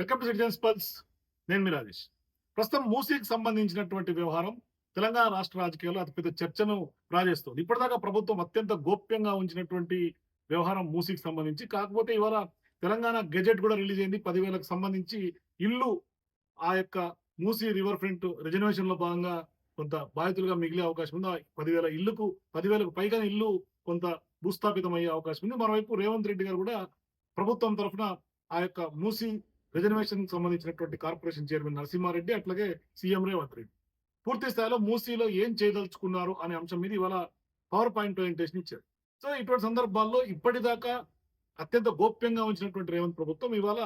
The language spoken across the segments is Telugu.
Welcome to citizens pulse. నేను మీ రాజేష్. ప్రస్తుతం మూసీకి సంబంధించినటువంటి వ్యవహారం తెలంగాణ రాష్ట్ర రాజకీయాల్లో అతిపెద్ద చర్చను రాజేస్తుంది. ఇప్పటిదాకా ప్రభుత్వం అత్యంత గోప్యంగా ఉంచినటువంటి వ్యవహారం మూసీకి సంబంధించి. కాకపోతే ఇవాళ తెలంగాణ గెజెట్ కూడా రిలీజ్ అయింది. 10,000కు సంబంధించి ఇల్లు ఆ యొక్క మూసీ రివర్ ఫ్రంట్ రిజర్వేషన్ లో భాగంగా కొంత బాధితులుగా మిగిలే అవకాశం ఉంది. 10,000కు పైగా ఇల్లు కొంత భూస్థాపితం అయ్యే అవకాశం ఉంది. మరోవైపు రేవంత్ రెడ్డి గారు కూడా ప్రభుత్వం తరఫున ఆ యొక్క మూసీ రిజర్వేషన్ సంబంధించినటువంటి కార్పొరేషన్ చైర్మన్ నరసింహారెడ్డి, అట్లాగే సీఎం రేవంత్ రెడ్డి పూర్తి స్థాయిలో మూసీలో ఏం చేయదలుచుకున్నారు అనే అంశం మీద ఇవాళ పవర్ పాయింట్ ప్రజెంటేషన్ ఇచ్చారు. సో ఇటువంటి సందర్భాల్లో ఇప్పటిదాకా అత్యంత గోప్యంగా ఉంచినటువంటి రేవంత్ ప్రభుత్వం ఇవాళ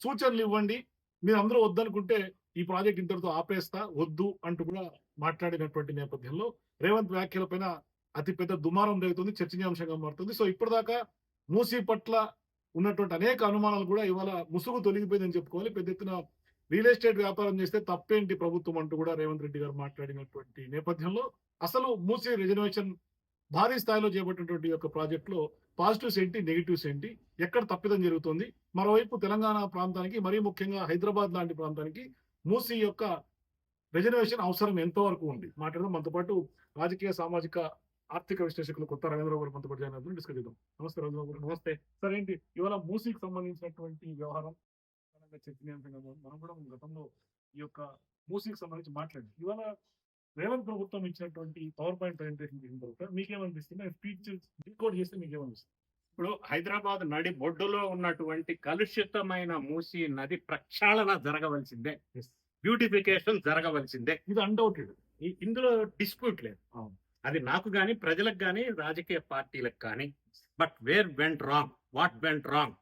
సూచనలు ఇవ్వండి, మీరు అందరూ వద్దనుకుంటే ఈ ప్రాజెక్ట్ ఇంతటితో ఆపేస్తా, వద్దు అంటూ కూడా మాట్లాడినటువంటి నేపథ్యంలో రేవంత్ వ్యాఖ్యలపైన అతిపెద్ద దుమారం రేగుతుంది, చర్చనీయాంశంగా మారుతుంది. సో ఇప్పటిదాకా మూసీ పట్ల ఉన్నటువంటి అనేక అనుమానాలు కూడా ఇవాళ ముసుగు తొలగిపోయిందని చెప్పుకోవాలి. పెద్ద ఎత్తున రియల్ ఎస్టేట్ వ్యాపారం చేస్తే తప్పేంటి ప్రభుత్వం అంటూ కూడా రేవంత్ రెడ్డి గారు మాట్లాడినటువంటి నేపథ్యంలో అసలు మూసీ రిజర్వేషన్ భారీ స్థాయిలో చేపట్టినటువంటి యొక్క ప్రాజెక్ట్ లో పాజిటివ్స్ ఏంటి, నెగిటివ్స్ ఏంటి, ఎక్కడ తప్పిదం జరుగుతుంది, మరోవైపు తెలంగాణ ప్రాంతానికి మరీ ముఖ్యంగా హైదరాబాద్ లాంటి ప్రాంతానికి మూసీ యొక్క రిజర్వేషన్ అవసరం ఎంతవరకు ఉంది మాట్లాడడం. మనతో పాటు రాజకీయ, సామాజిక, ఆర్థిక విశ్లేషకులు కొత్త రవీంద్రబాబు గారు మనతో పాటు జాయిన్ అవుతుంది, డిస్కస్ చేద్దాం. నమస్తే రవీంద్రబాబు గారు. నమస్తే సార్. ఏంటి ఇవాళ మూసీకి సంబంధించినటువంటి వ్యవహారం చర్చనీయాంశంగా మనం కూడా గతంలో ఈ యొక్క మూసీకి సంబంధించి మాట్లాడి ఇవాళ రేవంత్ ప్రభుత్వం ఇచ్చినటువంటి పవర్ పాయింట్ ప్రజెంటేషన్ చేసిన తర్వాత మీకేమనిపిస్తుంది? స్పీచ్ డీకోడ్ చేస్తే మీకేమనిపిస్తుంది? ఇప్పుడు హైదరాబాద్ నడి బొడ్డులో ఉన్నటువంటి కలుషితమైన మూసీ నది ప్రక్షాళన జరగవలసిందే, బ్యూటిఫికేషన్ జరగవలసిందే. ఇది అన్డౌటెడ్, ఇందులో డిస్ప్యూట్ లేదు. అది నాకు గాని, ప్రజలకు గాని, రాజకీయ పార్టీలకు కానీ. But where went wrong, what went wrong,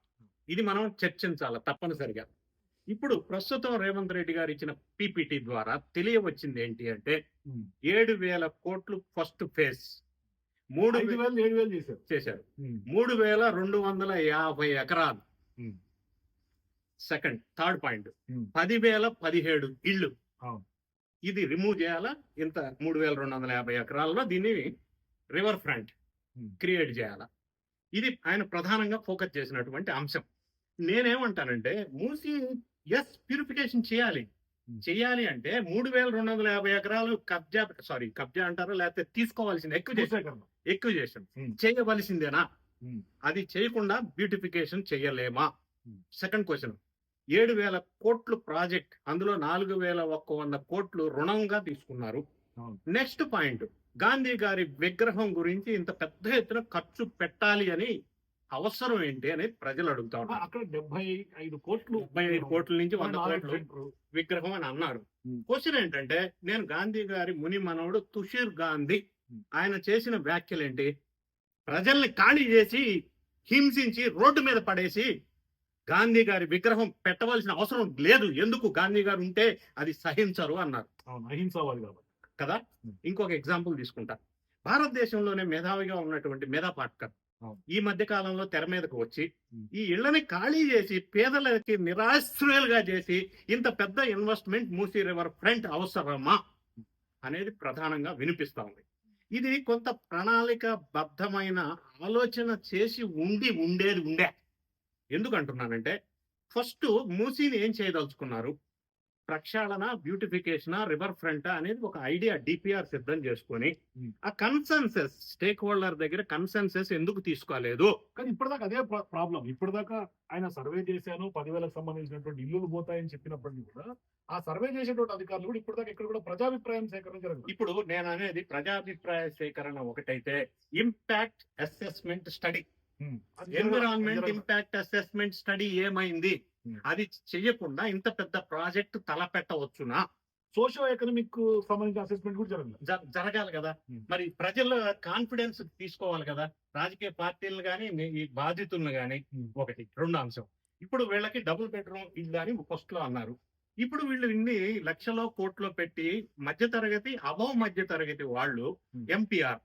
ఇది మనం చర్చించాలి తప్పనిసరిగా. ఇప్పుడు ప్రస్తుతం రేవంత్ రెడ్డి గారు ఇచ్చిన పీపీటీ ద్వారా తెలియవచ్చింది ఏంటి అంటే 7,000 కోట్లు ఫస్ట్ ఫేజ్, 3,000 చేశారు. 3,250 ఎకరాలు సెకండ్. థర్డ్ పాయింట్ 10,017 ఇళ్ళు. ఇది రిమూవ్ చేయాలా? ఇంత 3,250 ఎకరాల్లో దీన్ని రివర్ ఫ్రంట్ క్రియేట్ చేయాలా? ఇది ఆయన ప్రధానంగా ఫోకస్ చేసినటువంటి అంశం. నేనేమంటానంటే మూసీ ప్యూరిఫికేషన్ చేయాలి అంటే 3,250 ఎకరాలు కబ్జా అంటారా, లేకపోతే తీసుకోవాల్సింది ఎక్విజేషన్ చేయవలసిందేనా? అది చేయకుండా బ్యూటిఫికేషన్ చేయలేమా? సెకండ్ క్వశ్చన్, 7,000 కోట్లు ప్రాజెక్ట్, అందులో 4,100 కోట్లు రుణంగా తీసుకున్నారు. నెక్స్ట్ పాయింట్, గాంధీ గారి విగ్రహం గురించి ఇంత పెద్ద ఎత్తున ఖర్చు పెట్టాలి అని అవసరం ఏంటి అనేది ప్రజలు అడుగుతా ఉన్నారు. అక్కడ 75 కోట్లు నుంచి 100 కోట్లు విగ్రహం అని అన్నారు. క్వశ్చన్ ఏంటంటే, నేను గాంధీ గారి ముని మనవడు తుషీర్ గాంధీ, ఆయన చేసిన వ్యాఖ్యలు ఏంటి? ప్రజల్ని ఖాళీ చేసి, హింసించి, రోడ్డు మీద పడేసి గాంధీ గారి విగ్రహం పెట్టవలసిన అవసరం లేదు, ఎందుకు, గాంధీ గారు ఉంటే అది సహించరు అన్నారు. అహింసావాది కాబట్టి కదా. ఇంకొక ఎగ్జాంపుల్ తీసుకుంటా. భారతదేశంలోనే మేధావిగా ఉన్నటువంటి మేధా పాట్కర్ ఈ మధ్య కాలంలో తెర మీదకు వచ్చి ఈ ఇళ్లని ఖాళీ చేసి పేదలకి నిరాశ్రయులుగా చేసి ఇంత పెద్ద ఇన్వెస్ట్మెంట్ మూసీ రివర్ ఫ్రంట్ అవసరమా అనేది ప్రధానంగా వినిపిస్తా ఉంది. ఇది కొంత ప్రణాళిక బద్ధమైన ఆలోచన చేసి ఉండే. ఎందుకు అంటున్నానంటే, ఫస్ట్ మూసీని ఏం చేయదలుచుకున్నారు? ప్రక్షాళన, బ్యూటిఫికేషన్, రివర్ ఫ్రంట్ అనేది ఒక ఐడియా, డిపిఆర్ సిద్ధం చేసుకొని ఆ కన్సెన్సస్, స్టేక్ హోల్డర్ దగ్గర కన్సెన్సస్ ఎందుకు తీసుకోలేదు? కానీ ఇప్పటిదాకా అదే ప్రాబ్లం. ఇప్పటిదాకా ఆయన సర్వే చేశాను, 10,000కు సంబంధించినటువంటి ఇల్లులు పోతాయని చెప్పినప్పటికీ కూడా ఆ సర్వే చేసేటువంటి అధికారులు కూడా ఇప్పటిదాకా ఇక్కడ కూడా ప్రజాభిప్రాయం సేకరణ జరగదు. ఇప్పుడు నేను అనేది ప్రజాభిప్రాయ సేకరణ ఒకటైతే, impact assessment study, environment impact assessment study ఏమైంది? అది చెయ్యకుండా ఇంత పెద్ద ప్రాజెక్ట్ తలపెట్టవచ్చునా? సోషియో ఎకనామిక్ సంబంధించిన అసెస్మెంట్ కూడా జరగాలి కదా. మరి ప్రజల కాన్ఫిడెన్స్ తీసుకోవాలి కదా, రాజకీయ పార్టీలు గాని, ఈ బాధితులను గాని. ఒకటి. రెండో అంశం, ఇప్పుడు వీళ్ళకి డబుల్ బెడ్రూమ్ ఇల్లు అని ఫస్ట్ లో అన్నారు. ఇప్పుడు వీళ్ళు ఇన్ని లక్షలో కోట్లో పెట్టి మధ్యతరగతి, అబవ్ మధ్యతరగతి వాళ్ళు, MPR,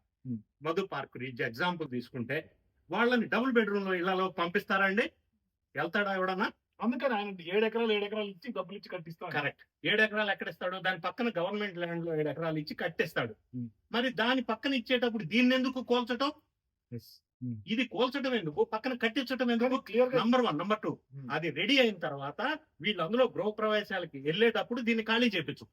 Madhu park reach example తీసుకుంటే, వాళ్ళని డబుల్ బెడ్రూమ్ లో ఇళ్లలో పంపిస్తారండి? వెళ్తాడా ఎవడన్నా? అందుకని ఆయన 7 ఎకరాలు ఇచ్చి డబ్బులు ఇచ్చి కట్టిస్తాడు. కరెక్ట్. 7 ఎకరాలు ఎక్కడ ఇస్తాడు? దాని పక్కన గవర్నమెంట్ ల్యాండ్ లో 7 ఎకరాలు ఇచ్చి కట్టేస్తాడు. మరి దాని పక్కన ఇచ్చేటప్పుడు దీన్ని ఎందుకు కోల్చటం? ఇది కోల్చడం ఎందుకు, పక్కన కట్టించడం ఎందుకు? క్లియర్ గా నంబర్ 1. నంబర్ 2, అది రెడీ అయిన తర్వాత వీళ్ళు అందులో గృహ ప్రవేశాలకి వెళ్ళేటప్పుడు దీన్ని ఖాళీ చేపించు.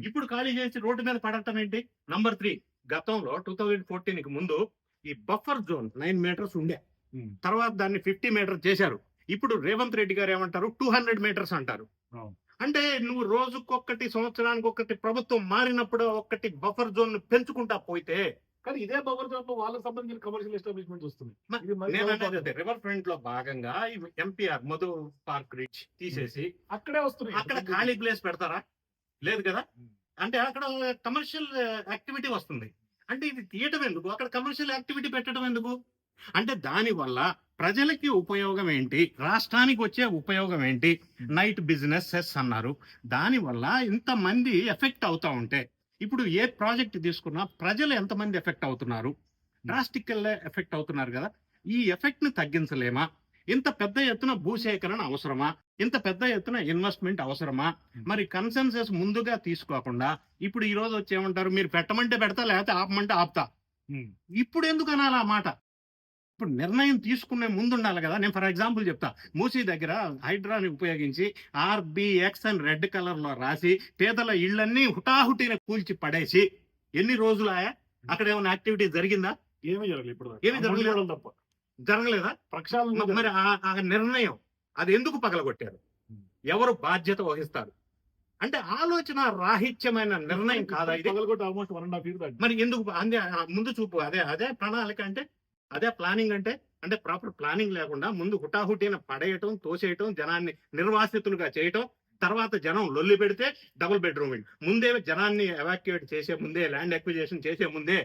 ఇప్పుడు ఖాళీ చేసి రోడ్డు మీద పడటం ఏంటి? నంబర్ 3, గతంలో 2014 కి ముందు ఈ బఫర్ జోన్ 9 మీటర్స్ ఉండే, తర్వాత దాన్ని 50 మీటర్ చేశారు. ఇప్పుడు రేవంత్ రెడ్డి గారు ఏమంటారు? 200 మీటర్స్ అంటారు. అంటే నువ్వు రోజుకొకటి, సంవత్సరానికి ఒకటి ప్రభుత్వం మారినప్పుడు ఒక్కటి బఫర్ జోన్ పెంచుకుంటా పోతే, కానీ ఇదే బఫర్ జోన్ లో వాళ్ళకి సంబంధించిన కమర్షియల్ ఎస్టాబ్లిష్మెంట్ వస్తుంది. ఇది మరి నేను అనేది అదే రివర్ ఫ్రంట్ లో భాగంగా ఎంపీఆర్ మధు పార్క్ రీచ్ తీసేసి అక్కడే వస్తున్నాయి. అక్కడ ఖాళీ ప్లేస్ పెడతారా? లేదు కదా. అంటే అక్కడ కమర్షియల్ యాక్టివిటీ వస్తుంది. అంటే ఇది తీయటం ఎందుకు, అక్కడ కమర్షియల్ యాక్టివిటీ పెట్టడం ఎందుకు? అంటే దాని వల్ల ప్రజలకి ఉపయోగం ఏంటి, రాష్ట్రానికి వచ్చే ఉపయోగం ఏంటి? నైట్ బిజినెస్ అన్నారు, దాని వల్ల ఇంతమంది ఎఫెక్ట్ అవుతా ఉంటే, ఇప్పుడు ఏ ప్రాజెక్ట్ తీసుకున్నా ప్రజలు ఎంతమంది ఎఫెక్ట్ అవుతున్నారు? డ్రాస్టికల్ ఎఫెక్ట్ అవుతున్నారు కదా. ఈ ఎఫెక్ట్ ని తగ్గించలేమా? ఇంత పెద్ద ఎత్తున భూసేకరణ అవసరమా? ఇంత పెద్ద ఎత్తున ఇన్వెస్ట్మెంట్ అవసరమా? మరి కన్సెన్సస్ ముందుగా తీసుకోకుండా ఇప్పుడు ఈ రోజు వచ్చి ఏమంటారు? మీరు పెట్టమంటే పెడతా, లేకపోతే ఆపమంటే ఆపుతా. ఇప్పుడు ఎందుకు అనాలి ఆ మాట? ఇప్పుడు నిర్ణయం తీసుకునే ముందు ఉండాలి కదా. నేను ఫర్ ఎగ్జాంపుల్ చెప్తా, మూసీ దగ్గర హైడ్రాని ఉపయోగించి RBX అని రెడ్ కలర్ లో రాసి పేదల ఇళ్లన్నీ హుటాహుటిన కూల్చి పడేసి ఎన్ని రోజులు ఆయా? అక్కడ ఏమైనా యాక్టివిటీ జరిగిందా? ఏమీ జరగలేదు ఇప్పుడు ఏమీ జరగలేదు. తప్ప జరగలేదా? ప్రక్షాళన మరి ఆ నిర్ణయం అది ఎందుకు పగలగొట్టారు? ఎవరు బాధ్యత వహిస్తారు? అంటే ఆలోచన రాహిత్యమైన నిర్ణయం కాదా ఇది? పగలగొట్టి ఆల్మోస్ట్ 1.5 years దాటి. మరి ఎందుకు అందే ముందు చూపు? అదే ప్రణాళిక అంటే, అదే ప్లానింగ్ అంటే ప్రాపర్ ప్లానింగ్ లేకుండా ముందు హుటాహుటిన పడేయటం, తోసేయటం, జనాన్ని నిర్వాసితులుగా చేయటం, తర్వాత జనం లొల్లి పెడితే డబుల్ బెడ్రూమ్ ఇల్లు. ముందే జనాన్ని ఎవాక్యుయేట్ చేసే ముందే, ల్యాండ్ ఎక్విజిషన్ చేసే ముందే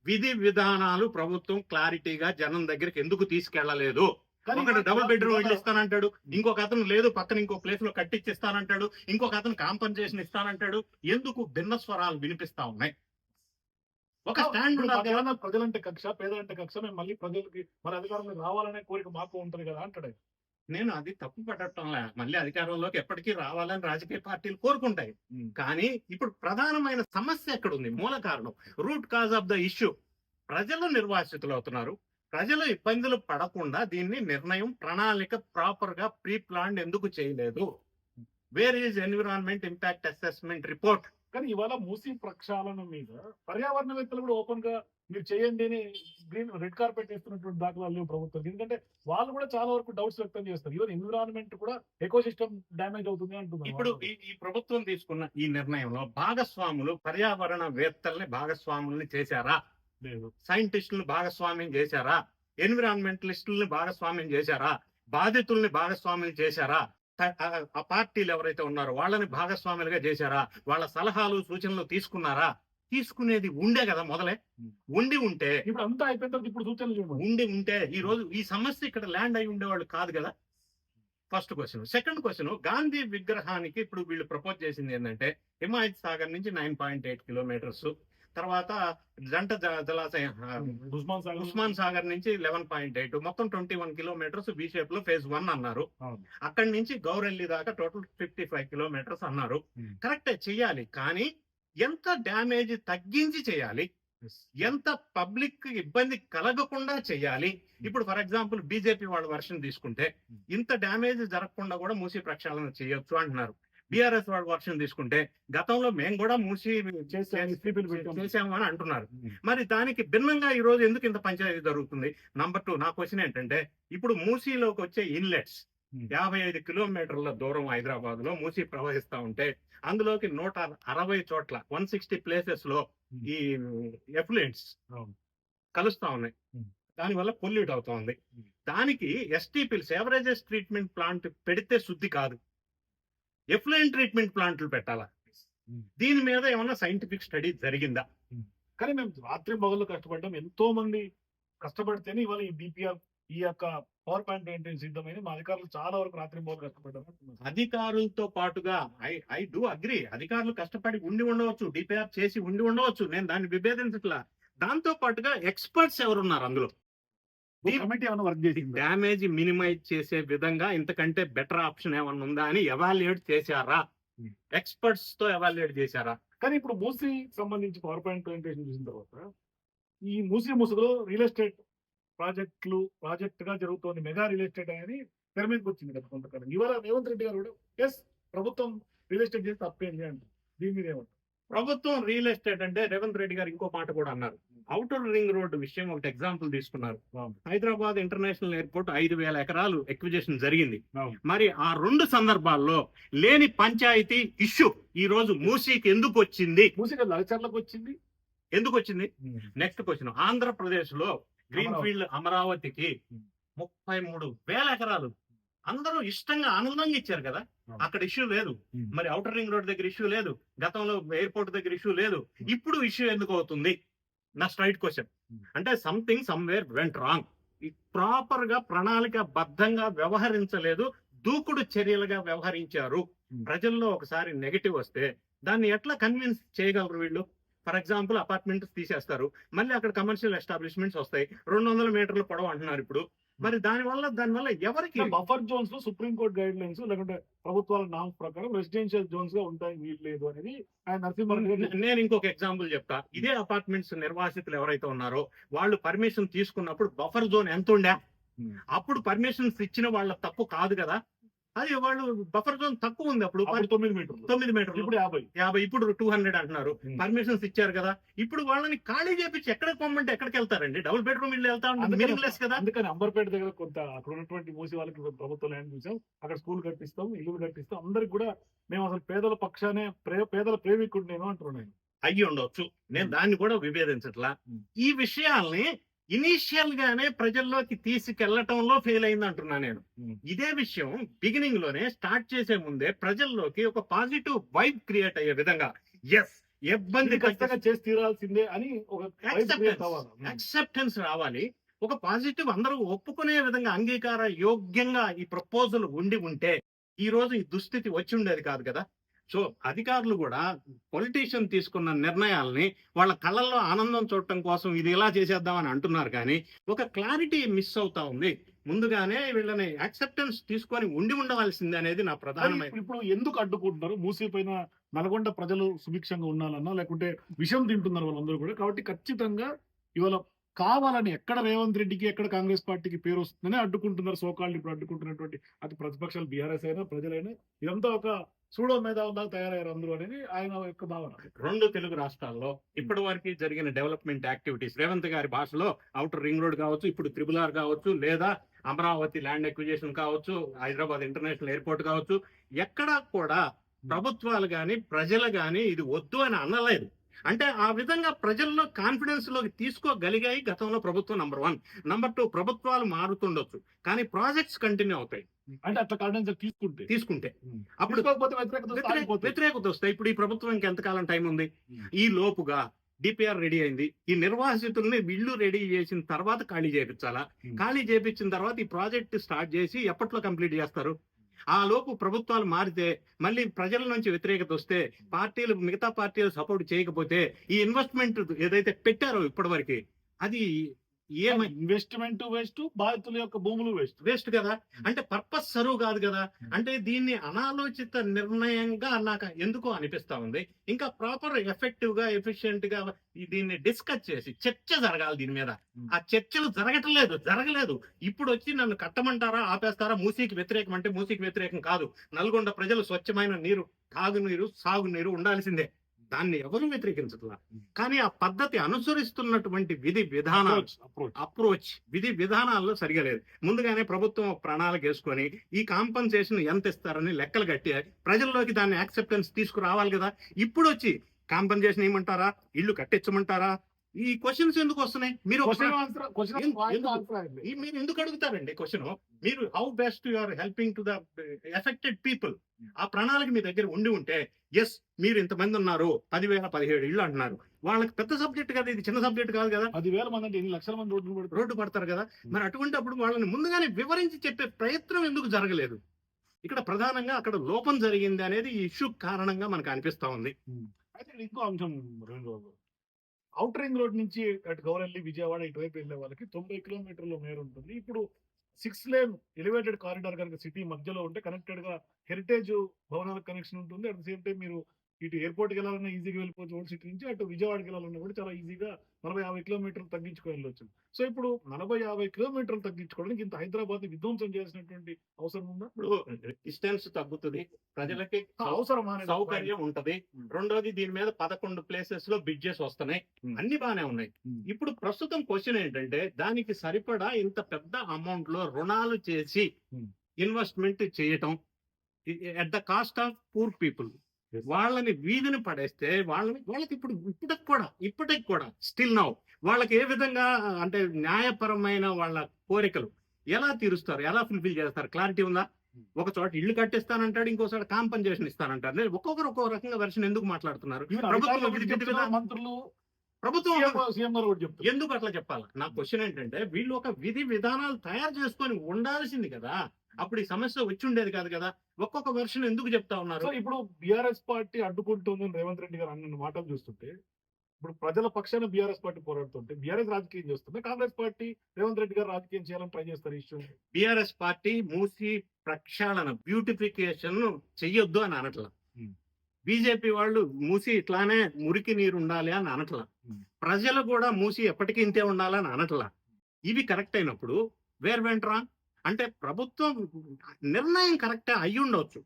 విధి విధానాలు ప్రభుత్వం క్లారిటీగా జనం దగ్గరికి ఎందుకు తీసుకెళ్లలేదు? ఒకటి డబుల్ బెడ్రూమ్ ఇల్లు ఇస్తానంటాడు, ఇంకొక అతను లేదు పక్కన ఇంకో ప్లేస్ లో కట్టించిస్తానంటాడు, ఇంకొక అతను కాంపన్సేషన్ ఇస్తానంటాడు. ఎందుకు భిన్న స్వరాలు వినిపిస్తా ఉన్నాయి? ఒక స్టాండ్ ఉండాలి కదా. ప్రజలంటే కక్ష, పేదలంటే కక్ష, మేము మళ్ళీ ప్రజలకి మన అధికారంలో రావాలనే కోరిక మాకు ఉంటది కదా అంటాడు. నేను అది తప్పు పట్టడంలే. మళ్ళీ అధికారంలోకి ఎప్పటికీ రావాలని రాజకీయ పార్టీలు కోరుకుంటాయి. కానీ ఇప్పుడు ప్రధానమైన సమస్య ఎక్కడుంది? మూల కారణం, root cause of the issue. ప్రజలు నిర్వాసితులు అవుతున్నారు. ప్రజలు ఇబ్బందులు పడకుండా దీన్ని నిర్ణయం, ప్రణాళిక ప్రాపర్ గా ప్రీ ప్లాన్ ఎందుకు చేయలేదు? Where is environment impact assessment report? కానీ ఇవాళ మూసీ ప్రక్షాళన మీద పర్యావరణవేత్తలు కూడా ఓపెన్ గా మీరు చేయండి అని రెడ్ కార్పెట్ వేస్తున్నటువంటి దాఖలాలు లేవు ప్రభుత్వం. ఎందుకంటే వాళ్ళు కూడా చాలా వరకు డౌట్స్ వ్యక్తం చేస్తారు. ఈవెన్ ఎన్విరాన్మెంట్ కూడా ఎకోసిస్టమ్ డ్యామేజ్ అవుతుంది అంటున్నారు. ఇప్పుడు ఈ ప్రభుత్వం తీసుకున్న ఈ నిర్ణయంలో భాగస్వాములు, పర్యావరణవేత్తల్ని భాగస్వాముల్ని చేశారా? లేదు. సైంటిస్టులను భాగస్వామ్యం చేశారా? ఎన్విరాన్మెంటలిస్టుల్ని భాగస్వామ్యం చేశారా? బాధితుల్ని భాగస్వామ్యం చేశారా? ఆ పార్టీలు ఎవరైతే ఉన్నారో వాళ్ళని భాగస్వాములుగా చేశారా? వాళ్ళ సలహాలు, సూచనలు తీసుకున్నారా? తీసుకునేది ఉండే కదా మొదలే. ఉండి ఉంటే, ఇప్పుడు అంతా అయిపోయిన తర్వాత ఇప్పుడు సూచనలు చూడండి. ఉంటే ఈ రోజు ఈ సమస్య ఇక్కడ ల్యాండ్ అయి ఉండేవాళ్ళు కాదు కదా. First question. Second question, Gandhi విగ్రహానికి ఇప్పుడు వీళ్ళు ప్రపోజ్ చేసింది ఏంటంటే హిమాయత్ సాగర్ నుంచి 9.8 కిలోమీటర్స్, తర్వాత జంట జలాశయం ఉస్మాన్ సాగర్ నుంచి 11.8, మొత్తం 21 కిలోమీటర్స్ బి షేప్ లో ఫేజ్ 1 అన్నారు. అక్కడి నుంచి గౌరెల్లి దాకా టోటల్ 55 కిలోమీటర్స్ అన్నారు. కరెక్టే, చెయ్యాలి. కానీ ఎంత డ్యామేజ్ తగ్గించి చేయాలి, ఎంత పబ్లిక్ ఇబ్బంది కలగకుండా చేయాలి. ఇప్పుడు ఫర్ ఎగ్జాంపుల్ బీజేపీ వాళ్ళ వర్షన్ తీసుకుంటే ఇంత డ్యామేజ్ జరగకుండా కూడా మూసీ ప్రక్షాళన చేయొచ్చు అంటున్నారు. బీఆర్ఎస్ వాళ్ళ వర్షన్ తీసుకుంటే గతంలో మేము కూడా మూసి చేసాము అని అంటున్నారు. మరి దానికి భిన్నంగా ఈ రోజు ఎందుకు ఇంత పంచాయతీ జరుగుతుంది? నంబర్ 2, నా క్వశ్చన్ ఏంటంటే, ఇప్పుడు మూసీలోకి వచ్చే ఇన్లెట్స్ 55 కిలోమీటర్ల దూరం హైదరాబాద్ లో మూసీ ప్రవహిస్తా ఉంటే అందులోకి 160 చోట్ల 160 ప్లేసెస్ లో ఈ ఎఫ్లూయెంట్స్ కలుస్తా ఉన్నాయి. దానివల్ల పొల్యూట్ అవుతా ఉంది. దానికి STPలు, సేవరేజెస్ ట్రీట్మెంట్ ప్లాంట్ పెడితే శుద్ధి కాదు, ఎఫ్లూయెంట్ ట్రీట్మెంట్ ప్లాంట్లు పెట్టాలా? దీని మీద ఏమన్నా సైంటిఫిక్ స్టడీ జరిగిందా? కానీ మేము రాత్రి మొదలు కష్టపడ్డాం. ఎంతో మంది కష్టపడితేనే ఇవాళ ఈ DPR, ఈ యొక్క పవర్ ప్లాంట్ మెయింటైన్ సిద్ధమైన మా అధికారులు చాలా వరకు రాత్రి మొదలు కష్టపడ్డారు. అధికారులతో పాటుగా ఐ డూ అగ్రీ, అధికారులు కష్టపడి ఉండి ఉండవచ్చు, DPR చేసి ఉండి ఉండవచ్చు, నేను దాన్ని విభేదించట్లా. దాంతో పాటుగా ఎక్స్పర్ట్స్ ఎవరున్నారు అందులో? కమిటీ ఏమైనా వర్క్ చేసి డ్యామేజ్ మినిమైజ్ చేసే విధంగా ఇంతకంటే బెటర్ ఆప్షన్ ఏమన్నా ఉందా అని ఎవాల్యుయేట్ చేశారా? ఎక్స్పర్ట్స్ తో ఎవాల్యుయేట్ చేశారా? కానీ ఇప్పుడు మూసీ సంబంధించి పవర్ ప్లాంట్ ప్లాంటేషన్ చూసిన తర్వాత ఈ మూసీ ముసుగులో రియల్ ఎస్టేట్ ప్రాజెక్ట్ గా జరుగుతోంది మెగా రియల్ ఎస్టేట్ అనేది తెర మీదకి వచ్చింది కదా కొంతకాలం. ఇవాళ రేవంత్ రెడ్డి గారు కూడా ఎస్ ప్రభుత్వం రియల్ ఎస్టేట్ చేసి తప్పేంది అంటారు. దీని మీద ఏమంటారు? ప్రభుత్వం రియల్ ఎస్టేట్ అంటే రేవంత్ రెడ్డి గారు ఇంకో మాట కూడా అన్నారు. ఔటర్ రింగ్ రోడ్ విషయం ఒకటి ఎగ్జాంపుల్ తీసుకున్నారు. అవును. హైదరాబాద్ ఇంటర్నేషనల్ ఎయిర్పోర్ట్ 5,000 ఎకరాలు ఎక్విజిషన్ జరిగింది. అవును. మరి ఆ 2 సందర్భాల్లో లేని పంచాయతీ ఇష్యూ ఈ రోజు మూసీకి ఎందుకు వచ్చింది? మూసిగా లగచర్లకు వచ్చింది. ఎందుకు వచ్చింది? నెక్స్ట్ క్వశ్చన్, ఆంధ్రప్రదేశ్ లో గ్రీన్ ఫీల్డ్ అమరావతికి 33,000 ఎకరాలు అందరూ ఇష్టంగా ఆనందంగా ఇచ్చారు కదా, అక్కడ ఇష్యూ లేదు. మరి ఔటర్ రింగ్ రోడ్ దగ్గర ఇష్యూ లేదు, గతంలో ఎయిర్పోర్ట్ దగ్గర ఇష్యూ లేదు, ఇప్పుడు ఇష్యూ ఎందుకు అవుతుంది? నా స్ట్రైట్ క్వశ్చన్. అంటే something somewhere went wrong. Proper గా ప్రణాళిక బద్ధంగా వ్యవహరించలేదు, దూకుడు చర్యలుగా వ్యవహరించారు. ప్రజల్లో ఒకసారి నెగటివ్ వస్తే దాన్ని ఎట్లా కన్విన్స్ చేయగలరు వీళ్ళు? ఫర్ ఎగ్జాంపుల్ అపార్ట్మెంట్స్ తీసేస్తారు, మళ్ళీ అక్కడ కమర్షియల్ ఎస్టాబ్లిష్మెంట్స్ వస్తాయి, 200 మీటర్ల పొడవు అంటున్నారు ఇప్పుడు. మరి దానివల్ల ఎవరికి? బఫర్ జోన్స్ లో సుప్రీంకోర్టు గైడ్ లైన్స్ లేకుంటే ప్రభుత్వాల నామ్స్ ప్రకారం రెసిడెన్షియల్ జోన్స్ గా ఉంటాయి, వీలు లేదు అనేది ఆయన నరసింహన్. నేను ఇంకొక ఎగ్జాంపుల్ చెప్తా. ఇదే అపార్ట్మెంట్స్ నిర్వాసితులు ఎవరైతే ఉన్నారో వాళ్ళు పర్మిషన్ తీసుకున్నప్పుడు బఫర్ జోన్ ఎంత ఉండే? అప్పుడు పర్మిషన్స్ ఇచ్చిన వాళ్ళ తప్పు కాదు కదా, అది వాళ్ళు బఫర్ జోన్ తక్కువ ఉంది అప్పుడు 9 మీటర్లు, 9 మీటర్లు, ఇప్పుడు 50, ఇప్పుడు 200 అంటున్నారు. పర్మిషన్స్ ఇచ్చారు కదా, ఇప్పుడు వాళ్ళని ఖాళీ చేపించి ఎక్కడికి పొమ్మంటే ఎక్కడికి వెళ్తారండి? డబుల్ బెడ్రూమ్ ఇల్లు వెళ్తా ఉంటుంది, మీనింగ్లెస్ కదా. అందుకని అంబర్పేట దగ్గర కొంత అక్కడ ఉన్నటువంటి మూసి వాళ్ళకి ప్రభుత్వ ల్యాండ్ చూసాం, అక్కడ స్కూల్ కట్టిస్తాం, ఇల్లు కట్టిస్తాం, అందరికి కూడా మేము అసలు పేదల పక్షానే పేదల ప్రేమికుడు నేను అంటున్నాను. అయ్యి ఉండొచ్చు, నేను దాన్ని కూడా విభేదించట్లా. ఈ విషయాల్ని ఇనీషియల్ గానే ప్రజల్లోకి తీసుకెళ్లటంలో ఫెయిల్ అయింది అంటున్నా నేను. ఇదే విషయం బిగినింగ్ లోనే స్టార్ట్ చేసే ముందే ప్రజల్లోకి ఒక పాజిటివ్ వైబ్ క్రియేట్ అయ్యే విధంగా, ఎస్ ఇబ్బంది ఖచ్చితంగా చేసి తీరాల్సిందే అని ఒక యాక్సెప్టెన్స్ రావాలి, ఒక పాజిటివ్ అందరూ ఒప్పుకునే విధంగా అంగీకార యోగ్యంగా ఈ ప్రపోజల్ ఉంటే ఈ రోజు ఈ దుస్థితి వచ్చి ఉండేది కాదు కదా. సో అధికారులు కూడా పొలిటీషియన్ తీసుకున్న నిర్ణయాల్ని వాళ్ళ కళ్ళల్లో ఆనందం చూడటం కోసం ఇది ఇలా చేసేద్దామని అంటున్నారు, కానీ ఒక క్లారిటీ మిస్ అవుతా ఉంది. ముందుగానే వీళ్ళని యాక్సెప్టెన్స్ తీసుకొని ఉండవలసింది అనేది నా ప్రధానమైన. ఇప్పుడు ఎందుకు అడ్డుకుంటున్నారు? మూసీ పైన నల్గొండ ప్రజలు సుభిక్షంగా ఉండాలన్నా లేకుంటే విషం తింటున్నారు వాళ్ళందరూ కూడా, కాబట్టి ఖచ్చితంగా ఇవాళ కావాలని ఎక్కడ రేవంత్ రెడ్డికి ఎక్కడ కాంగ్రెస్ పార్టీకి పేరు వస్తుందని అడ్డుకుంటున్నారు. సోకాళ్ళు ఇప్పుడు అడ్డుకుంటున్నటువంటి అటు ప్రతిపక్షాలు బీఆర్ఎస్ అయినా ప్రజలైనా ఇదంతా ఒక సూడో మేధావులాగా తయారయ్యారు అందరూ అనేది ఆయన యొక్క భావన. 2 తెలుగు రాష్ట్రాల్లో ఇప్పటి వరకు జరిగిన డెవలప్మెంట్ యాక్టివిటీస్ రేవంత్ గారి భాషలో ఔటర్ రింగ్ రోడ్ కావచ్చు, ఇప్పుడు RRR కావచ్చు, లేదా అమరావతి ల్యాండ్ ఎక్విజిషన్ కావచ్చు, హైదరాబాద్ ఇంటర్నేషనల్ ఎయిర్పోర్ట్ కావచ్చు, ఎక్కడా కూడా ప్రభుత్వాలు గాని ప్రజలు గాని ఇది వద్దు అని అనలేదు. అంటే ఆ విధంగా ప్రజల్లో కాన్ఫిడెన్స్ లోకి తీసుకోగలిగాయి గతంలో ప్రభుత్వం. నంబర్ 1. నంబర్ 2, ప్రభుత్వాలు మారుతుండొచ్చు కానీ ప్రాజెక్ట్స్ కంటిన్యూ అవుతాయి. అంటే అట్లా కాన్ఫిడెన్స్ తీసుకుంటే అప్పుడు వ్యతిరేకత వస్తాయి. ఇప్పుడు ఈ ప్రభుత్వం ఇంకెంతకాలం టైం ఉంది? ఈ లోపుగా డిపిఆర్ రెడీ అయింది, ఈ నిర్వాసితుల్ని ఇల్లు రెడీ చేసిన తర్వాత ఖాళీ చేయించాలా, ఖాళీ చేయించిన తర్వాత ఈ ప్రాజెక్ట్ స్టార్ట్ చేసి ఎప్పట్లో కంప్లీట్ చేస్తారు? ఆ లోపు ప్రభుత్వాలు మారితే మళ్ళీ ప్రజల నుంచి వ్యతిరేకత వస్తే మిగతా పార్టీలు సపోర్ట్ చేయకపోతే ఈ ఇన్వెస్ట్మెంట్ ఏదైతే పెట్టారో ఇప్పటి వరకు అది ఇన్వెస్ట్మెంట్ వేస్ట్, బాధితుల యొక్క భూములు వేస్ట్ కదా. అంటే పర్పస్ సర్వ్ కాదు కదా. అంటే దీన్ని అనాలోచిత నిర్ణయంగా నాకు ఎందుకో అనిపిస్తా ఉంది. ఇంకా ప్రాపర్ ఎఫెక్టివ్ గా ఎఫిషియెంట్ గా దీన్ని డిస్కస్ చేసి చర్చ జరగాలి దీని మీద. ఆ చర్చలు జరగలేదు. ఇప్పుడు వచ్చి నన్ను కట్టమంటారా, ఆపేస్తారా? మూసీకి వ్యతిరేకం అంటే మూసీకి వ్యతిరేకం కాదు. నల్గొండ ప్రజలు స్వచ్ఛమైన నీరు, తాగునీరు, సాగునీరు ఉండాల్సిందే, దాన్ని ఎవరు వ్యతిరేకించట్లా. కానీ ఆ పద్ధతి అనుసరిస్తున్నటువంటి విధి విధానాల్లో సరిగా లేదు. ముందుగానే ప్రభుత్వం ప్రణాళిక వేసుకొని ఈ కాంపన్సేషన్ ఎంత ఇస్తారని లెక్కలు కట్టి ప్రజల్లోకి దాన్ని యాక్సెప్టెన్స్ తీసుకురావాలి కదా. ఇప్పుడు వచ్చి కాంపన్సేషన్ ఏమంటారా, ఇల్లు కట్టించమంటారా, ఈ క్వశ్చన్స్ ఎందుకు వస్తున్నాయి? మీరు ఎందుకు అడుగుతారండి క్వశ్చన్? మీరు how best you are helping to the affected people. ఆ ప్రణాళిక మీ దగ్గర ఉంటే ఎస్ మీరు ఇంతమంది ఉన్నారు, 10,017 ఇళ్ళు అంటున్నారు, వాళ్ళకి పెద్ద సబ్జెక్ట్ కదా, ఇది చిన్న సబ్జెక్ట్ కాదు కదా. 10,000 మంది అంటే 8 లక్షల మంది రోడ్డు పడతారు కదా. మరి అటువంటి అప్పుడు వాళ్ళని ముందుగానే వివరించి చెప్పే ప్రయత్నం ఎందుకు జరగలేదు? ఇక్కడ ప్రధానంగా అక్కడ లోపం జరిగింది అనేది ఈ ఇష్యూ కారణంగా మనకు అనిపిస్తా ఉంది. అయితే ఇంకో అంశం, ఔటర్ రింగ్ రోడ్ నుంచి అటు గౌరల్లి, విజయవాడ ఇటువైపు వెళ్ళే వాళ్ళకి 90 కిలోమీటర్ల మేర ఉంటుంది. ఇప్పుడు 6 లేన్ ఎలివేటెడ్ కారిడార్ కనుక సిటీ మధ్యలో ఉంటే కనెక్టెడ్ గా హెరిటేజ్ భవనాలకు కనెక్షన్ ఉంటుంది. అట్ ద సేమ్ టైం మీరు ఇటు ఎయిర్పోర్ట్కి వెళ్ళాలన్నా ఈజీగా వెళ్ళిపోవచ్చు ఓల్డ్ సిటీ నుంచి, అటు విజయవాడకి వెళ్ళాలన్నా కూడా చాలా ఈజీగా 40-50 కిలోమీటర్లు తగ్గించుకొని వెళ్ళొచ్చు. సో ఇప్పుడు 40-50 కిలోమీటర్లు తగ్గించుకోవడానికి ఇంత హైదరాబాద్ ని విధ్వంసం చేయాల్సినటువంటి అవసరం ఉందా? ఇప్పుడు డిస్టెన్స్ తగ్గుతుంది, ప్రజలకి అవసరం అనేది సౌకర్యం ఉంటది. రెండోది దీని మీద 11 ప్లేసెస్ లో బిడ్జెస్ వస్తున్నాయి, అన్ని బానే ఉన్నాయి. ఇప్పుడు ప్రస్తుతం క్వశ్చన్ ఏంటంటే దానికి సరిపడా ఇంత పెద్ద అమౌంట్ లో రుణాలు చేసి ఇన్వెస్ట్మెంట్ చేయటం at the cost of poor people, వాళ్ళని వీధిని పడేస్తే వాళ్ళకి ఇప్పటికి కూడా స్టిల్ నౌ వాళ్ళకి ఏ విధంగా అంటే న్యాయపరమైన వాళ్ళ కోరికలు ఎలా తీరుస్తారు, ఎలా ఫుల్ఫిల్ చేస్తారు, క్లారిటీ ఉందా? ఒక చోట ఇల్లు కట్టిస్తానంటాడు, ఇంకోసారి కాంపన్సేషన్ ఇస్తానంటారు. ఒక్కొక్కరు ఒక్కొక్క రకంగా వెర్షన్ ఎందుకు మాట్లాడుతున్నారు? మంత్రులు ప్రభుత్వం సీఎం గారు కూడా చెప్తారు. ఎందుకు అట్లా చెప్పాలి? నా క్వశ్చన్ ఏంటంటే వీళ్ళు ఒక విధి విధానాలు తయారు చేసుకొని ఉండాల్సింది కదా, అప్పుడు ఈ సమస్య వచ్చి ఉండేది కాదు కదా. ఒక్కొక్క వెర్షన్ ఎందుకు చెప్తా ఉన్నారు? సో ఇప్పుడు బీఆర్ఎస్ పార్టీ అడ్డుకుంటుందని రేవంత్ రెడ్డి గారు అన్న మాటలు చూస్తుంటే, ఇప్పుడు ప్రజల పక్షాన బీఆర్ఎస్ పార్టీ పోరాడుతుంటే బీఆర్ఎస్ రాజకీయం చేస్తుంది, కాంగ్రెస్ పార్టీ రేవంత్ రెడ్డి గారు రాజకీయం చేయాలని ట్రై చేస్తారు. ఇష్యూ బీఆర్ఎస్ పార్టీ మూసి ప్రక్షాళన బ్యూటిఫికేషన్ చెయ్యొద్దు అని అనట్లా, బీజేపీ వాళ్ళు మూసి ఇట్లానే మురికి నీరు ఉండాలి అని అనట్లా, ప్రజలు కూడా మూసి ఎప్పటికీ ఇంతే ఉండాలని అనట్లా. ఇవి కరెక్ట్ అయినప్పుడు వేర్ వెంట్ రాంగ్? అంటే ప్రభుత్వం నిర్ణయం కరెక్టే అయ్యి ఉండవచ్చు,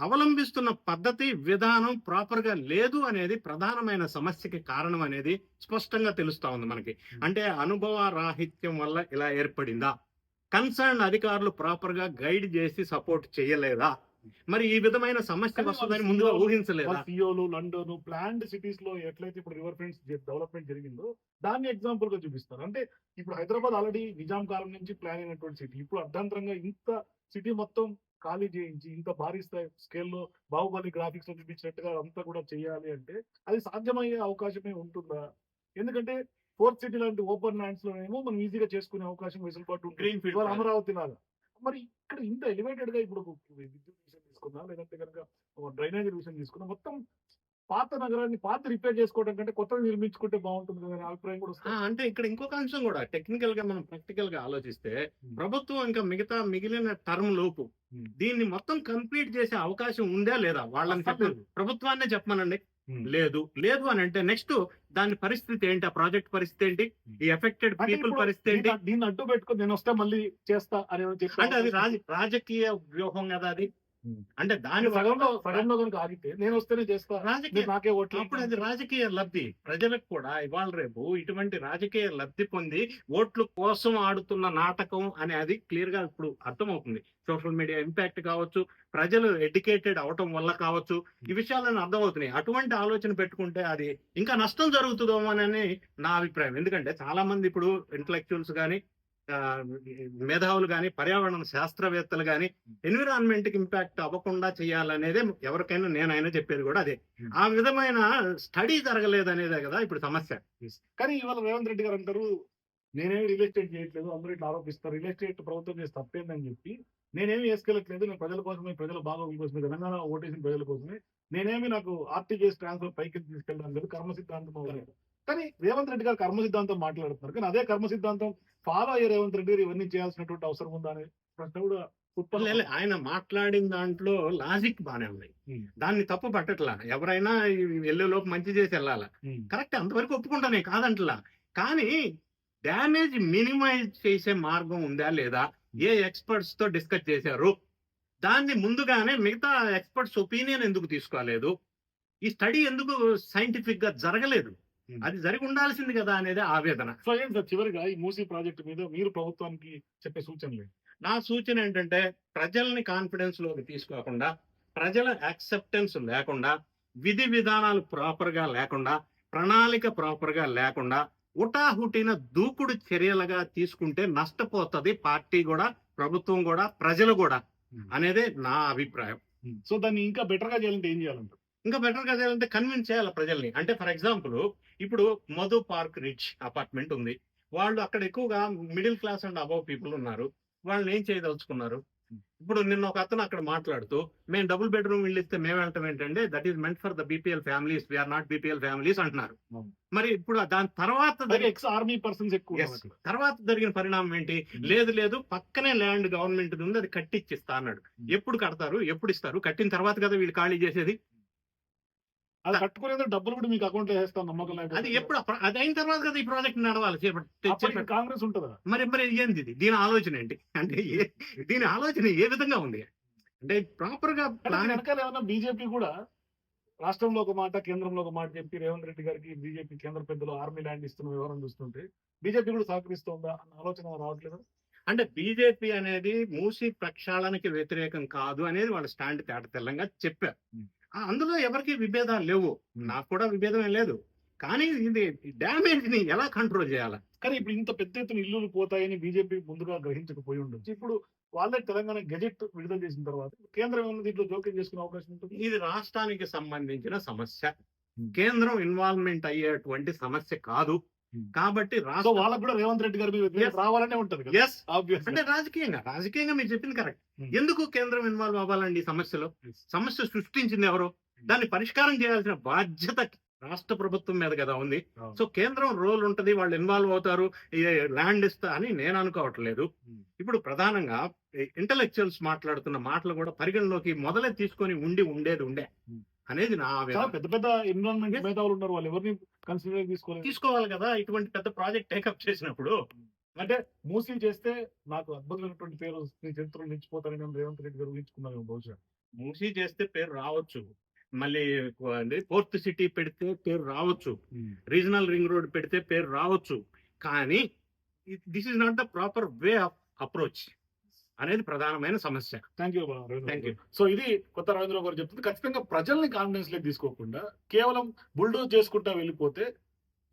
అవలంబిస్తున్న పద్ధతి విధానం ప్రాపర్ గా లేదు అనేది ప్రధానమైన సమస్యకి కారణం అనేది స్పష్టంగా తెలుస్తా ఉంది మనకి. అంటే అనుభవ రాహిత్యం వల్ల ఇలా ఏర్పడిందా, కన్సర్న్ అధికారులు ప్రాపర్ గా గైడ్ చేసి సపోర్ట్ చేయలేదా, మరి ఈ విధమైన సమస్య వస్తుందని ముందుగా ఊహించలేదా? సియోలు లండన్ ప్లాండ్ సిటీస్ లో ఎట్లయితే ఇప్పుడు రివర్ ఫ్రంట్స్ డెవలప్మెంట్ జరిగిందో దాన్ని ఎగ్జాంపుల్ గా చూపిస్తారు. అంటే ఇప్పుడు హైదరాబాద్ ఆల్రెడీ నిజాం కాలం నుంచి ప్లాన్ అయినటువంటి సిటీ, ఇప్పుడు అర్ధాంతరంగా ఇంత సిటీ మొత్తం ఖాళీ చేయించి ఇంత భారీ స్థాయి స్కేల్లో బాహుబలి గ్రాఫిక్స్ లో చూపించినట్టుగా అంతా కూడా చేయాలి అంటే అది సాధ్యమయ్యే అవకాశమే ఉంటుందా? ఎందుకంటే ఫోర్త్ సిటీ లాంటి ఓపెన్ ల్యాండ్స్ లోనేమో మనం ఈజీగా చేసుకునే అవకాశం వెసులుబాటు ఉంటుంది, అమరావతి లాగా. మరి ఇక్కడ ఇంత ఎలివేటెడ్ గా ఇప్పుడు విద్యుత్ విషయం తీసుకున్నా, లేదంటే కనుక డ్రైనేజ్ విషయం తీసుకున్నా, మొత్తం పాత నగరాన్ని రిపేర్ చేసుకోవడం కంటే కొత్తగా నిర్మించుకుంటే బాగుంటుంది కదా అనే అభిప్రాయం కూడా వస్తుంది. అంటే ఇక్కడ ఇంకొక అంశం కూడా టెక్నికల్ గా మనం ప్రాక్టికల్ గా ఆలోచిస్తే ప్రభుత్వం ఇంకా మిగిలిన టర్మ్ లోపు దీన్ని మొత్తం కంప్లీట్ చేసే అవకాశం ఉందా లేదా? వాళ్ళని ప్రభుత్వాన్నే చెప్పమనండి. లేదు అని అంటే నెక్స్ట్ దాని పరిస్థితి ఏంటి, ఆ ప్రాజెక్ట్ పరిస్థితి ఏంటి, ఈ ఎఫెక్టెడ్ పీపుల్ పరిస్థితి ఏంటి? దీన్ని అడ్డు పెట్టుకుని నేను వస్తే మళ్ళీ చేస్తా అని అంటే అది రాజకీయ వ్యూహం కదా అది. అంటే దాని సగంలో కనుక ఆగితే నేను వస్తేనే చేస్తా, నాకే ఓట్లు. అప్పుడు అది రాజకీయ లబ్ధి. ప్రజలకు కూడా ఇవాళ రేపు ఇటువంటి రాజకీయ లబ్ధి పొంది ఓట్ల కోసం ఆడుతున్న నాటకం అని అది క్లియర్ గా ఇప్పుడు అర్థమవుతుంది. సోషల్ మీడియా ఇంపాక్ట్ కావచ్చు, ప్రజలు ఎడ్యుకేటెడ్ అవటం వల్ల కావచ్చు, ఈ విషయాలను అర్థమవుతున్నాయి. అటువంటి ఆలోచన పెట్టుకుంటే అది ఇంకా నష్టం జరుగుతుందేమో అని నా అభిప్రాయం. ఎందుకంటే చాలా మంది ఇప్పుడు ఇంటలెక్చువల్స్ కానీ మేధావులు కానీ పర్యావరణ శాస్త్రవేత్తలు కానీ ఎన్విరాన్మెంట్ కి ఇంపాక్ట్ అవ్వకుండా చేయాలనేదే ఎవరికైనా నేనైనా చెప్పేది కూడా అదే. ఆ విధమైన స్టడీ జరగలేదు అనేదే కదా ఇప్పుడు సమస్య. కానీ ఇవాళ రేవంత్ రెడ్డి గారు అంటారు నేనేమి రియల్ ఎస్టేట్ చేయట్లేదు, అందరూ ఇట్లా ఆరోపిస్తారు, రియల్ ఎస్టేట్ ప్రభుత్వం చేసి తప్పేందని చెప్పి నేనేమి వేసుకెళ్ళట్లేదు, నేను ప్రజల కోసమే, ప్రజల బాగోగుల కోసమే, తెలంగాణ ఓటేసిన ప్రజల కోసమే, నేనేమి నాకు ఆర్టీజీఎస్ ట్రాన్స్ఫర్ పైకి తీసుకెళ్ళడం లేదు, కర్మ సిద్ధాంతం అవుతుంది. కానీ రేవంత్ రెడ్డి గారు కర్మ సిద్ధాంతం మాట్లాడుతున్నారు, కానీ అదే కర్మ సిద్ధాంతం ఫాలో అయ్యే రేవంత్ రెడ్డి గారు ఇవన్నీ చేయాల్సినటువంటి అవసరం ఉందా అనే ప్రశ్న కూడా ఆయన మాట్లాడిన దాంట్లో లాజిక్ బానే ఉంది, దాన్ని తప్పు పట్టట్లా. ఎవరైనా వెళ్ళేలోపు మంచి చేసి వెళ్ళాలా, కరెక్ట్, అంతవరకు ఒప్పుకుంటానే కాదంటలా. కానీ డ్యామేజ్ మినిమైజ్ చేసే మార్గం ఉందా లేదా, ఏ ఎక్స్పర్ట్స్ తో డిస్కస్ చేశారు, దాన్ని ముందుగానే మిగతా ఎక్స్పర్ట్స్ ఒపీనియన్ ఎందుకు తీసుకోలేదు, ఈ స్టడీ ఎందుకు సైంటిఫిక్ గా జరగలేదు, అది జరిగి ఉండాల్సింది కదా అనేది ఆవేదన. సో ఏం సార్ చివరిగా ఈ మూసీ ప్రాజెక్టు మీద మీరు ప్రభుత్వానికి చెప్పే సూచనలు? నా సూచన ఏంటంటే ప్రజల్ని కాన్ఫిడెన్స్ లోకి తీసుకోకుండా, ప్రజల యాక్సెప్టెన్స్ లేకుండా, విధి విధానాలు ప్రాపర్ గా లేకుండా, ప్రణాళిక ప్రాపర్ గా లేకుండా ఉటాహుటిన దూకుడు చర్యలుగా తీసుకుంటే నష్టపోతుంది పార్టీ కూడా, ప్రభుత్వం కూడా, ప్రజలు కూడా అనేదే నా అభిప్రాయం. సో దాన్ని ఇంకా బెటర్ గా చేయాలంటే ఏం చేయాలంటారు? ఇంకా బెటర్ గా చేయాలంటే కన్విన్స్ చేయాలి ప్రజల్ని. అంటే ఫర్ ఎగ్జాంపుల్ ఇప్పుడు మధు పార్క్ రిచ్ అపార్ట్మెంట్ ఉంది, వాళ్ళు అక్కడ ఎక్కువగా middle class and above people ఉన్నారు, వాళ్ళని ఏం చేయదలుచుకున్నారు? ఇప్పుడు నిన్న ఒక అతను అక్కడ మాట్లాడుతూ మేము డబుల్ బెడ్రూమ్ ఇల్లు ఇస్తే మేము వెళ్ళటం ఏంటంటే that is meant for the BPL families, we are not BPL families అంటున్నారు. మరి ఇప్పుడు దాని తర్వాత జరిగిన పరిణామం ఏంటి? లేదు పక్కనే ల్యాండ్ గవర్నమెంట్ ఉంది, అది కట్టిచ్చిస్తా అన్నాడు. ఎప్పుడు కడతారు, ఎప్పుడు ఇస్తారు? కట్టిన తర్వాత కదా వీళ్ళు ఖాళీ చేసేది. అది కట్టుకునేందుకు డబ్బులు కూడా మీకు అకౌంట్ లో వేస్తాను నమ్మకం అది లేకపోతే ఎప్పుడు అది అయిన తర్వాత కదా ఈ ప్రాజెక్ట్ నడవాలి అప్పటికి కాంగ్రెస్ ఉంటుందా? మరి ఏంది ఇది? దీని ఆలోచన ఏంటి అంటే దీని ఆలోచన ఏ విధంగా ఉంది అంటే ప్రాపర్ గా అంటే దీని ప్లాన్ వెనకాల ఏమన్నా బీజేపీ కూడా రాష్ట్రంలో ఒక మాట కేంద్రంలో ఒక మాట చెప్పి రేవంత్ రెడ్డి గారికి బీజేపీ కేంద్ర పెద్దలు ఆర్మీ ల్యాండ్ ఇస్తున్న వ్యవహారం చూస్తుంటే బీజేపీ కూడా సహకరిస్తోందా అన్న ఆలోచన రావట్లేదు. అంటే బీజేపీ అనేది మూసి ప్రక్షాళనకి వ్యతిరేకం కాదు అనేది వాళ్ళ స్టాండ్ తేట తెల్లంగా చెప్పారు. అందులో ఎవరికి విభేదాలు లేవు, నాకు కూడా విభేదమే లేదు. కానీ ఇది డ్యామేజ్ ని ఎలా కంట్రోల్ చేయాలి? కానీ ఇప్పుడు ఇంత పెద్ద ఎత్తున ఇల్లులు పోతాయని బీజేపీ ముందుగా గ్రహించకపోయి ఉండొచ్చు. ఇప్పుడు వాళ్ళే తెలంగాణ గెజెట్ విడుదల చేసిన తర్వాత కేంద్రం ఏమన్నా దీంట్లో జోక్యం చేసుకునే అవకాశం ఉంటుంది. ఇది రాష్ట్రానికి సంబంధించిన సమస్య, కేంద్రం ఇన్వాల్వ్మెంట్ అయ్యేటువంటి సమస్య కాదు. కాబట్టి సో వాళ్ళకు కూడా రేవంత్ రెడ్డి గారి మీద Yes. రావాలనే ఉంటది కదా. Yes. Obviously. అంటే రాజకీయంగా మీరు చెప్పింది కరెక్ట్. ఎందుకు కేంద్రం ఇన్వాల్వ్ అవ్వాలండి ఈ సమస్యలో? Yes. సమస్య సృష్టించింది ఎవరు? దాన్ని పరిష్కారం చేయాల్సిన బాధ్యత రాష్ట్ర ప్రభుత్వం మీద కదా ఉంది. అవును. సో కేంద్రం రోల్ ఉంటది, వాళ్ళు ఇన్వాల్వ్ అవుతారు, ల్యాండ్ ఇస్తా అని నేను అనుకోవట్లేదు. ఇప్పుడు ప్రధానంగా ఇంటలెక్చువల్స్ మాట్లాడుతున్న మాటలు కూడా పరిగణలోకి మొదలే తీసుకొని ఉండేది అనేది నా చాలా అభిప్రాయం. పెద్ద పెద్ద ఎన్విరాన్మెంట్ మేధావులు ఉన్నారు, వాళ్ళు ఎవరిని కన్సిడర్ తీసుకోలేదు. తీసుకోవాలి కదా ఇటువంటి పెద్ద ప్రాజెక్ట్ టేకప్ చేసినప్పుడు. అంటే మూసీ చేస్తే నాకు అద్భుతమైనటువంటి పేరు చరిత్రలో నిలిచిపోతారని రేవంత్ రెడ్డి గారు ఊహించుకున్నారు బహుశా. మూసీ చేస్తే పేరు రావచ్చు, మళ్ళీ ఫోర్త్ సిటీ పెడితే పేరు రావచ్చు, రీజనల్ రింగ్ రోడ్ పెడితే పేరు రావచ్చు, కానీ this is not the proper way of approach అనేది ప్రధానమైన సమస్య. Thank you. Thank you. So ఇది కొత్త రవీంద్రరావు గారు చెప్తుంది. ఖచ్చితంగా ప్రజల్ని కాన్ఫిడెన్స్ లోకి తీసుకోకుండా కేవలం బుల్డోజ్ చేసుకుంటా వెళ్ళిపోతే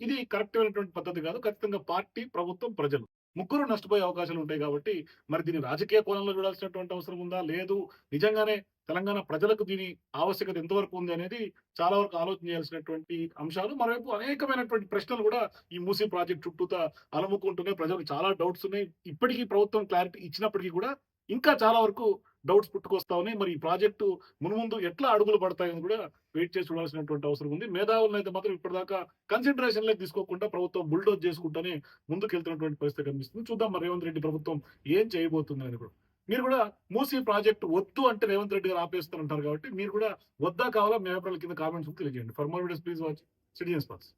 ఇది కరెక్ట్ అయినటువంటి పద్ధతి కాదు. ఖచ్చితంగా పార్టీ, ప్రభుత్వం, ప్రజలు ముగ్గురు నష్టపోయే అవకాశాలు ఉంటాయి. కాబట్టి మరి దీన్ని రాజకీయ కోణంలో చూడాల్సినటువంటి అవసరం ఉందా, లేదు నిజంగానే తెలంగాణ ప్రజలకు దీని ఆవశ్యకత ఎంతవరకు ఉంది అనేది చాలా వరకు ఆలోచన చేయాల్సినటువంటి అంశాలు. మరోవైపు అనేకమైనటువంటి ప్రశ్నలు కూడా ఈ మూసీ ప్రాజెక్ట్ చుట్టూతా అలముకుంటూనే ప్రజలకు చాలా డౌట్స్ ఉన్నాయి. ఇప్పటికీ ప్రభుత్వం క్లారిటీ ఇచ్చినప్పటికీ కూడా ఇంకా చాలా వరకు డౌట్స్ పుట్టుకొస్తా ఉన్నాయి. మరి ఈ ప్రాజెక్టు మున్ముందు ఎట్లా అడుగులు పడతాయని కూడా వెయిట్ చేసి చూడాల్సినటువంటి అవసరం ఉంది. మేధావులను అయితే మాత్రం ఇప్పటిదాకా కన్సిడరేషన్ లోకి తీసుకోకుండా ప్రభుత్వం బుల్డోజ్ చేసుకుంటానే ముందుకెళ్తున్నటువంటి పరిస్థితి కనిపిస్తుంది. చూద్దాం మరి రేవంత్ రెడ్డి ప్రభుత్వం ఏం చేయబోతుంది అని కూడా. మీరు కూడా మూసీ ప్రాజెక్ట్ వద్దు అంటే రేవంత్ రెడ్డి గారు ఆపేస్తారంటారు కాబట్టి మీరు కూడా వద్దా కావాలా మీ అభిప్రాయాల కింద కామెంట్స్ తెలియజేయండి. For more videos please watch citizens pulse.